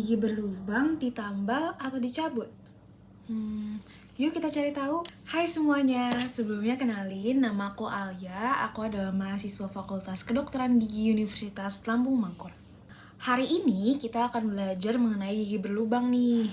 Gigi berlubang ditambal atau dicabut? Yuk kita cari tahu. Hai semuanya, sebelumnya kenalin, nama aku Alia. Aku adalah mahasiswa Fakultas Kedokteran Gigi Universitas Lambung Mangkurat. Hari ini kita akan belajar mengenai gigi berlubang nih.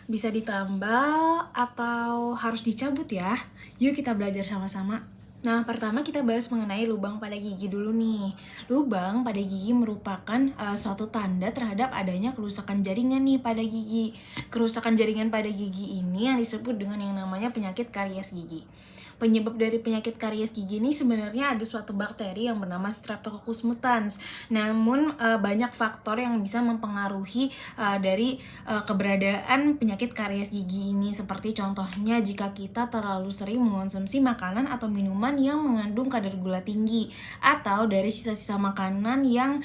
Bisa ditambal atau harus dicabut ya? Yuk kita belajar sama-sama. Nah, pertama kita bahas mengenai lubang pada gigi dulu nih. Lubang pada gigi merupakan suatu tanda terhadap adanya kerusakan jaringan nih pada gigi. Kerusakan jaringan pada gigi ini yang disebut dengan yang namanya penyakit karies gigi. Penyebab dari penyakit karies gigi ini sebenarnya ada suatu bakteri yang bernama Streptococcus mutans. Namun banyak faktor yang bisa mempengaruhi dari keberadaan penyakit karies gigi ini, seperti contohnya jika kita terlalu sering mengonsumsi makanan atau minuman yang mengandung kadar gula tinggi, atau dari sisa-sisa makanan yang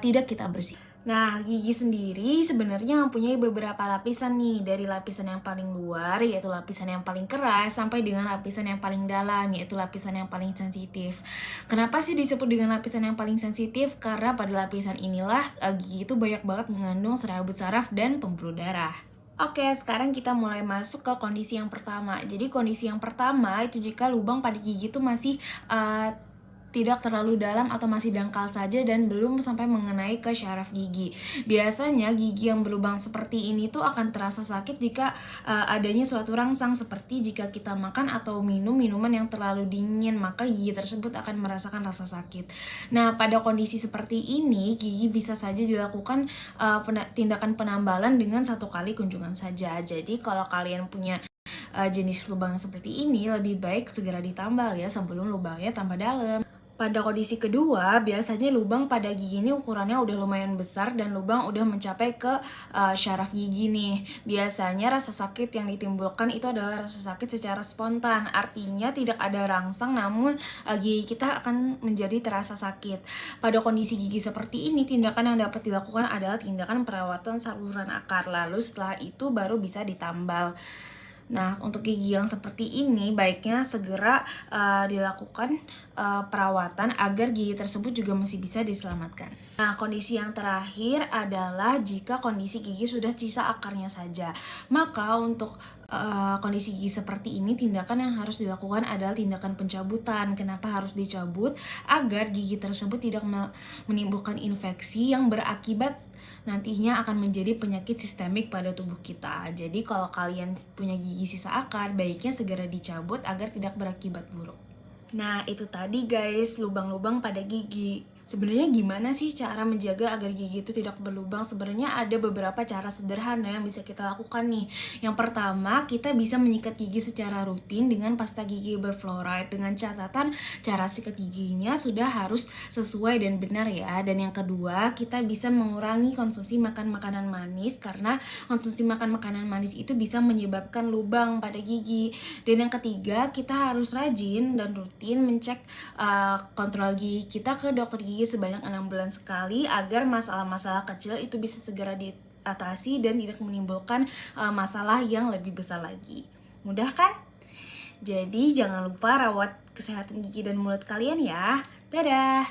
tidak kita bersihkan. Nah, gigi sendiri sebenarnya mempunyai beberapa lapisan nih, dari lapisan yang paling luar, yaitu lapisan yang paling keras, sampai dengan lapisan yang paling dalam, yaitu lapisan yang paling sensitif. Kenapa sih disebut dengan lapisan yang paling sensitif? Karena pada lapisan inilah gigi itu banyak banget mengandung serabut saraf dan pembuluh darah. Oke, sekarang kita mulai masuk ke kondisi yang pertama. Jadi kondisi yang pertama itu jika lubang pada gigi itu masih tidak terlalu dalam atau masih dangkal saja dan belum sampai mengenai ke syaraf gigi. Biasanya gigi yang berlubang seperti ini tuh akan terasa sakit jika adanya suatu rangsang, seperti jika kita makan atau minum minuman yang terlalu dingin, maka gigi tersebut akan merasakan rasa sakit. Nah, pada kondisi seperti ini gigi bisa saja dilakukan tindakan penambalan dengan satu kali kunjungan saja. Jadi kalau kalian punya jenis lubang seperti ini, lebih baik segera ditambal ya sebelum lubangnya tambah dalam. Pada kondisi kedua, biasanya lubang pada gigi ini ukurannya udah lumayan besar dan lubang udah mencapai ke syaraf gigi nih. Biasanya rasa sakit yang ditimbulkan itu adalah rasa sakit secara spontan. Artinya tidak ada rangsang, namun gigi kita akan menjadi terasa sakit. Pada kondisi gigi seperti ini, tindakan yang dapat dilakukan adalah tindakan perawatan saluran akar. Lalu setelah itu baru bisa ditambal. Nah, untuk gigi yang seperti ini baiknya segera dilakukan perawatan agar gigi tersebut juga masih bisa diselamatkan. Nah, kondisi yang terakhir adalah jika kondisi gigi sudah sisa akarnya saja. Maka untuk kondisi gigi seperti ini, tindakan yang harus dilakukan adalah tindakan pencabutan. Kenapa harus dicabut? Agar gigi tersebut tidak menimbulkan infeksi yang berakibat nantinya akan menjadi penyakit sistemik pada tubuh kita. Jadi kalau kalian punya gigi sisa akar, baiknya segera dicabut agar tidak berakibat buruk. Nah, itu tadi guys, lubang-lubang pada gigi. Sebenarnya gimana sih cara menjaga agar gigi itu tidak berlubang? Sebenarnya ada beberapa cara sederhana yang bisa kita lakukan nih. Yang pertama, kita bisa menyikat gigi secara rutin dengan pasta gigi berfluoride, dengan catatan cara sikat giginya sudah harus sesuai dan benar ya. Dan yang kedua, kita bisa mengurangi konsumsi makan makanan manis, karena konsumsi makan makanan manis itu bisa menyebabkan lubang pada gigi. Dan yang ketiga, kita harus rajin dan rutin mengecek kontrol gigi kita ke dokter gigi sebanyak 6 bulan sekali, agar masalah-masalah kecil itu bisa segera diatasi dan tidak menimbulkan masalah yang lebih besar lagi. Mudah kan? Jadi jangan lupa rawat kesehatan gigi dan mulut kalian ya. Dadah!